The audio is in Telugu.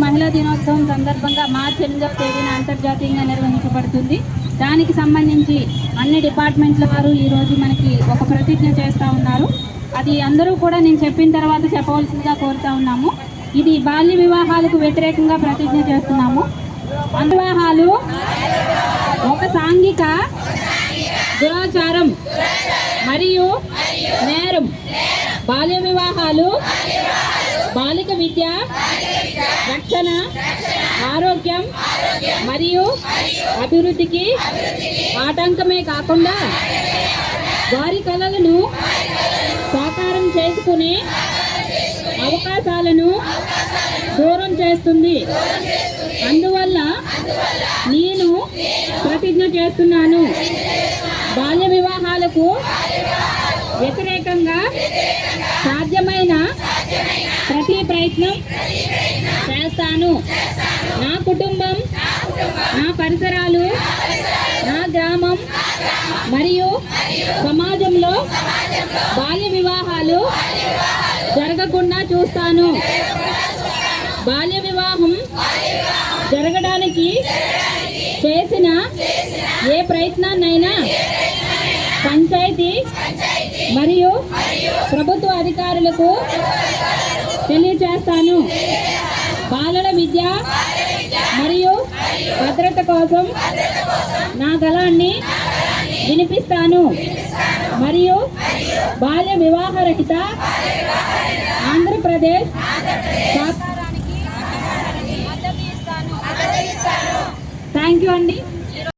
మహిళా దినోత్సవం సందర్భంగా మార్చి 8వ తేదీన అంతర్జాతీయంగా నిర్వహించబడుతుంది. దానికి సంబంధించి అన్ని డిపార్ట్మెంట్ల వారు ఈరోజు మనకి ఒక ప్రతిజ్ఞ చేస్తూ ఉన్నారు. అది అందరూ కూడా నేను చెప్పిన తర్వాత చెప్పవలసిందిగా కోరుతా ఉన్నాము. ఇది బాల్య వివాహాలకు వ్యతిరేకంగా ప్రతిజ్ఞ చేస్తున్నాము. వివాహాలు ఒక సాంఘిక దురాచారం మరియు నేరం. బాల్య వివాహాలు బాలిక విద్య, రక్షణ, ఆరోగ్యం మరియు అభివృద్ధికి ఆటంకమే కాకుండా వారి కలలను సాకారం చేసుకునే అవకాశాలను దూరం చేస్తుంది. అందువల్ల నేను ప్రతిజ్ఞ చేస్తున్నాను, బాల్య వివాహాలకు వ్యతిరేకంగా సాధ్యమైన ప్రతి ప్రయత్నం చేస్తాను. నా కుటుంబం, నా పరిసరాలు, నా గ్రామం మరియు సమాజంలో బాల్య వివాహాలు జరగకుండా చూస్తాను. బాల్య వివాహం జరగడానికి చేసిన ఏ ప్రయత్నాన్నైనా పంచాయతీ మరియు ప్రభుత్వ అధికారులకు తెలియచేస్తాను. బాలల విద్య మరియు భద్రత కోసం నా గళాన్ని వినిపిస్తాను మరియు బాల్య వివాహ రహిత ఆంధ్రప్రదేశ్ సాకారానికి మద్దతు ఇస్తాను. థ్యాంక్ యూ అండి.